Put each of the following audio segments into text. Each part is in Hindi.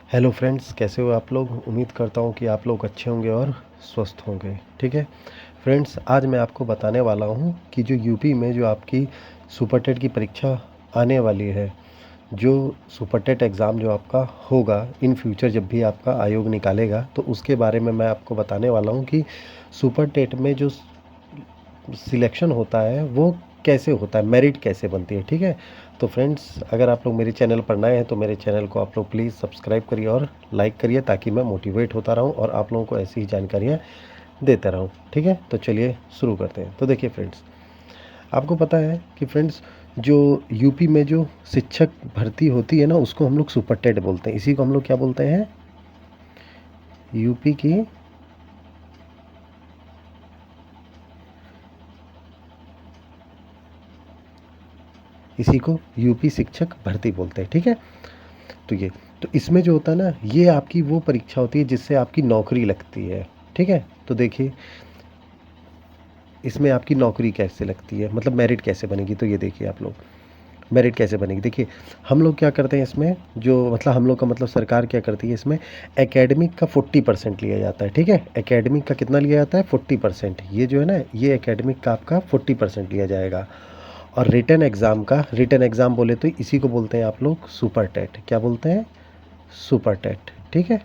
हेलो फ्रेंड्स, कैसे हो आप लोग। उम्मीद करता हूँ कि आप लोग अच्छे होंगे और स्वस्थ होंगे। ठीक है फ्रेंड्स, आज मैं आपको बताने वाला हूँ कि जो यूपी में जो आपकी सुपर टेट की परीक्षा आने वाली है, जो सुपर टेट एग्ज़ाम जो आपका होगा इन फ्यूचर जब भी आपका आयोग निकालेगा, तो उसके बारे में मैं आपको बताने वाला हूँ कि सुपर टेट में जो सिलेक्शन होता है वो कैसे होता है, मेरिट कैसे बनती है। ठीक है, तो फ्रेंड्स, अगर आप लोग मेरे चैनल पर नए हैं तो मेरे चैनल को आप लोग प्लीज़ सब्सक्राइब करिए और लाइक करिए, ताकि मैं मोटिवेट होता रहूं और आप लोगों को ऐसी ही जानकारियां देता रहूं। ठीक है, तो चलिए शुरू करते हैं। तो देखिए फ्रेंड्स, आपको पता है कि फ्रेंड्स, जो यूपी में जो शिक्षक भर्ती होती है ना, उसको हम लोग सुपर टेट बोलते हैं। इसी को हम लोग क्या बोलते हैं, यूपी की इसी को यूपी शिक्षक भर्ती बोलते हैं। ठीक है, तो ये, तो इसमें जो होता है ना, ये आपकी वो परीक्षा होती है जिससे आपकी नौकरी लगती है। ठीक है, तो देखिए इसमें आपकी नौकरी कैसे लगती है, मतलब मेरिट कैसे बनेगी। तो ये देखिए आप लोग, मेरिट कैसे बनेगी। देखिए हम लोग क्या करते हैं इसमें, जो मतलब हम लोग का मतलब सरकार क्या करती है इसमें, एकेडमिक का 40% लिया जाता है। ठीक है, एकेडमिक का कितना लिया जाता है, 40%। ये जो है ना, ये एकेडमिक का आपका 40% लिया जाएगा। और रिटन एग्ज़ाम का, रिटन एग्ज़ाम बोले तो इसी को बोलते हैं आप लोग सुपर टेट। क्या बोलते हैं, सुपर टेट। ठीक है,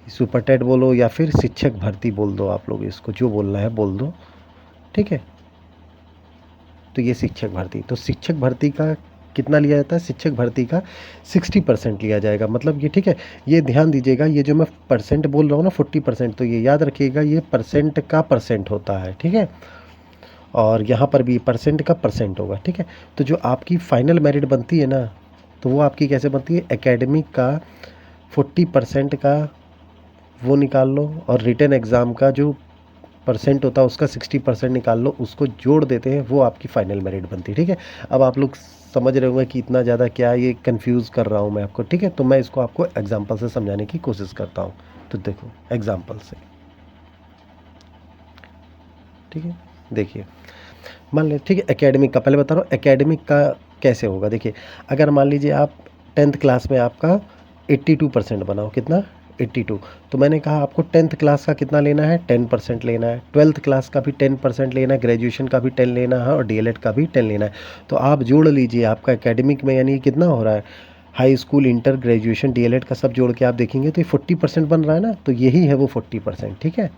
सुपर टेट बोलो या फिर शिक्षक भर्ती बोल दो, आप लोग इसको जो बोलना है बोल दो। ठीक है, तो ये शिक्षक भर्ती, तो शिक्षक भर्ती का कितना लिया जाता है, शिक्षक भर्ती का 60% लिया जाएगा। मतलब ये, ठीक है, ये ध्यान दीजिएगा, ये जो मैं परसेंट बोल रहा हूँ ना 40%, तो ये याद रखिएगा, ये परसेंट का परसेंट होता है। ठीक है, और यहाँ पर भी परसेंट का परसेंट होगा। ठीक है, तो जो आपकी फाइनल मेरिट बनती है ना, तो वो आपकी कैसे बनती है, एकेडमिक का 40% का वो निकाल लो, और रिटन एग्ज़ाम का जो परसेंट होता है उसका 60% निकाल लो, उसको जोड़ देते हैं, वो आपकी फाइनल मेरिट बनती है। ठीक है, अब आप लोग समझ रहे होंगे कि इतना ज़्यादा क्या ये कंफ्यूज कर रहा हूँ मैं आपको। ठीक है, तो मैं इसको आपको एग्जांपल से समझाने की कोशिश करता हूँ। तो देखो एग्जांपल से, ठीक है, देखिए मान लें, ठीक है, एकेडमिक का पहले बता रहा हूँ, एकेडमिक का कैसे होगा। देखिए, अगर मान लीजिए आप 10th क्लास में आपका 82% बनाओ, कितना, 82, तो मैंने कहा आपको 10th क्लास का कितना लेना है, 10% लेना है, 12th क्लास का भी 10% लेना है, ग्रेजुएशन का भी 10 लेना है, और डीएलएड का भी 10 लेना है। तो आप जोड़ लीजिए आपका एकेडमिक में, यानी कितना हो रहा है, high school, inter, graduation, DElEd का सब जोड़ के आप देखेंगे तो ये 40% बन रहा है ना, तो यही है वो 40%। ठीक है,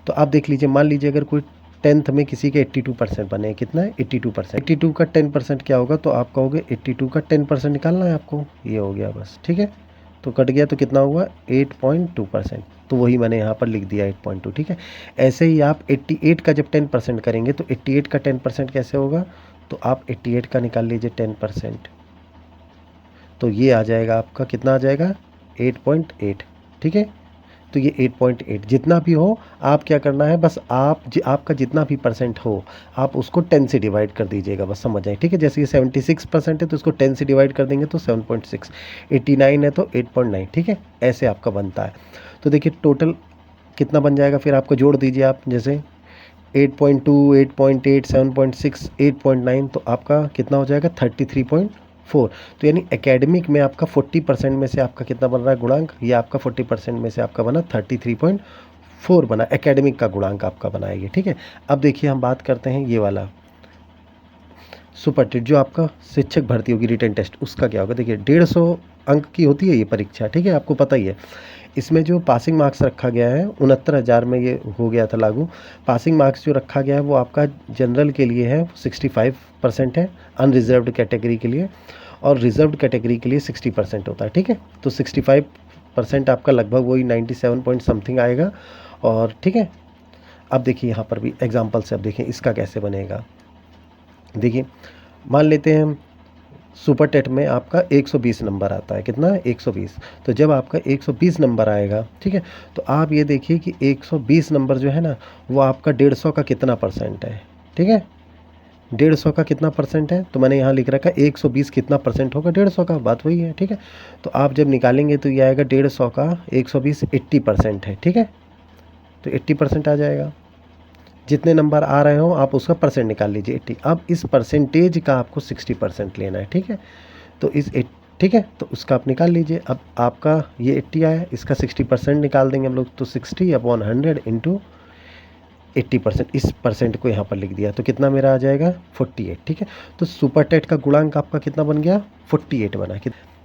तो आप देख लीजिए, मान लीजिए अगर कोई 10th में किसी के 82% बने, कितना है, 82%। 82 का 10% क्या होगा, तो आप कहोगे 82 का 10% निकालना है आपको, ये हो गया बस। ठीक है, तो कट गया, तो कितना हुआ, 8.2%। तो वही मैंने यहाँ पर लिख दिया 8.2। ठीक है, ऐसे ही आप 88 का जब 10% करेंगे तो 88 का 10% कैसे होगा, तो आप 88 का निकाल लीजिए 10%, तो ये आ जाएगा आपका, कितना आ जाएगा, 8.8। ठीक है, तो ये 8.8 जितना भी हो, आप क्या करना है, बस आपका जितना भी परसेंट हो, आप उसको 10 से डिवाइड कर दीजिएगा, बस समझ जाए। ठीक है, जैसे ये 76% है तो इसको 10 से डिवाइड कर देंगे तो 7.6, 89 है तो 8.9। ठीक है, ऐसे आपका बनता है। तो देखिए टोटल कितना बन जाएगा, फिर आपको जोड़ दीजिए आप, जैसे 8.2, 8.8, 7.6, 8.9, तो आपका कितना हो जाएगा, 33.4। तो यानी एकेडमिक में आपका 40% में से आपका कितना बन रहा है गुणांक, ये आपका 40% में से आपका बना 33.4 बना, एकेडमिक का गुणांक आपका बना है ये। ठीक है, अब देखिए हम बात करते हैं ये वाला सुपर टेट, जो आपका शिक्षक भर्ती होगी रिटन टेस्ट, उसका क्या होगा। देखिए 150 अंक की होती है ये परीक्षा। ठीक है, आपको पता ही है। इसमें जो पासिंग मार्क्स रखा गया है, 69,000 में ये हो गया था लागू। पासिंग मार्क्स जो रखा गया है वो आपका जनरल के लिए है 65% है, अनरिजर्व्ड कैटेगरी के लिए, और रिजर्व्ड कैटेगरी के लिए 60% होता है। ठीक है, तो 65% आपका लगभग वही 97 पॉइंट समथिंग आएगा। और ठीक है, अब देखिए यहाँ पर भी एग्जाम्पल से, अब देखिए इसका कैसे बनेगा। देखिए मान लेते हैं हम सुपर टेट में आपका 120 नंबर आता है, कितना है, 120। तो जब आपका 120 नंबर आएगा, ठीक है, तो आप ये देखिए कि 120 नंबर जो है ना, वो आपका 150 का कितना परसेंट है। ठीक है, 150 का कितना परसेंट है, तो मैंने यहाँ लिख रखा है 120 कितना परसेंट होगा 150 का, बात वही है। ठीक है, तो आप जब निकालेंगे तो ये आएगा 150 का 120, 80% है। ठीक है, तो 80% आ जाएगा। जितने नंबर आ रहे हो आप उसका परसेंट निकाल लीजिए 80। अब इस परसेंटेज का आपको 60% लेना है। ठीक है, तो इस ठीक है, तो उसका आप निकाल लीजिए। अब आपका ये 80 आया, इसका 60% निकाल देंगे हम लोग, तो 60/100 इंटू 80%, इस परसेंट को यहाँ पर लिख दिया, तो कितना मेरा आ जाएगा 48। ठीक है, तो सुपर टेट का गुणांक आपका कितना बन गया 48 बना।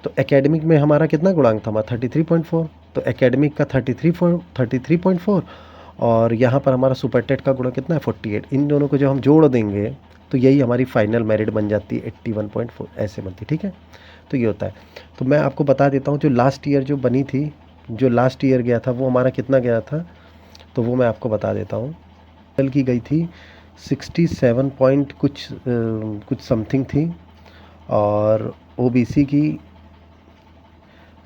तो एकेडमिक में हमारा कितना गुणांक था, हमारा 33.4, तो एकेडमिक का 33.4 और यहाँ पर हमारा सुपर टेट का गुणा कितना है 48। इन दोनों को जब हम जोड़ देंगे तो यही हमारी फाइनल मेरिट बन जाती है 81.4, ऐसे बनती। ठीक है, तो ये होता है। तो मैं आपको बता देता हूँ जो लास्ट ईयर जो बनी थी, जो लास्ट ईयर गया था वो हमारा कितना गया था, तो वो मैं आपको बता देता हूँ। कल की गई थी 67 पॉइंट कुछ समथिंग थी, और ओबीसी की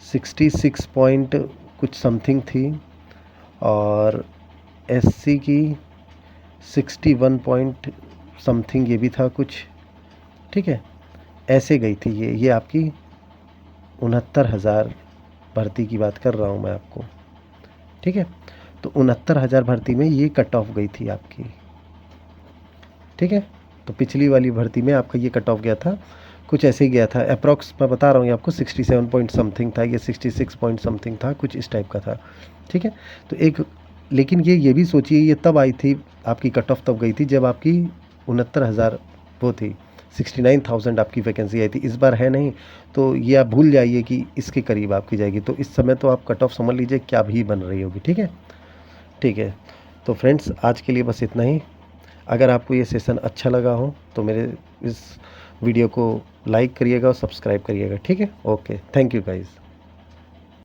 66 पॉइंट कुछ समथिंग थी, और एससी की 61 पॉइंट समथिंग ये भी था कुछ। ठीक है, ऐसे गई थी ये आपकी 69,000 भर्ती की बात कर रहा हूँ मैं आपको। ठीक है, तो 69,000 भर्ती में ये कट ऑफ गई थी आपकी। ठीक है, तो पिछली वाली भर्ती में आपका ये कट ऑफ गया था, कुछ ऐसे ही गया था अप्रॉक्स, मैं बता रहा हूँ ये आपको 67 पॉइंट समथिंग था, ये 66 पॉइंट समथिंग था, कुछ इस टाइप का था। ठीक है, तो एक, लेकिन ये भी सोचिए ये तब आई थी आपकी कट ऑफ, तब गई थी जब आपकी 69,000 वो थी, 69,000 आपकी वैकेंसी आई थी। इस बार है नहीं, तो ये आप भूल जाइए कि इसके करीब आपकी जाएगी। तो इस समय तो आप कट ऑफ समझ लीजिए क्या भी बन रही होगी। ठीक है, ठीक है, तो फ्रेंड्स आज के लिए बस इतना ही। अगर आपको ये सेशन अच्छा लगा हो तो मेरे इस वीडियो को लाइक करिएगा और सब्सक्राइब करिएगा। ठीक है, ओके, थैंक यू गाइज़।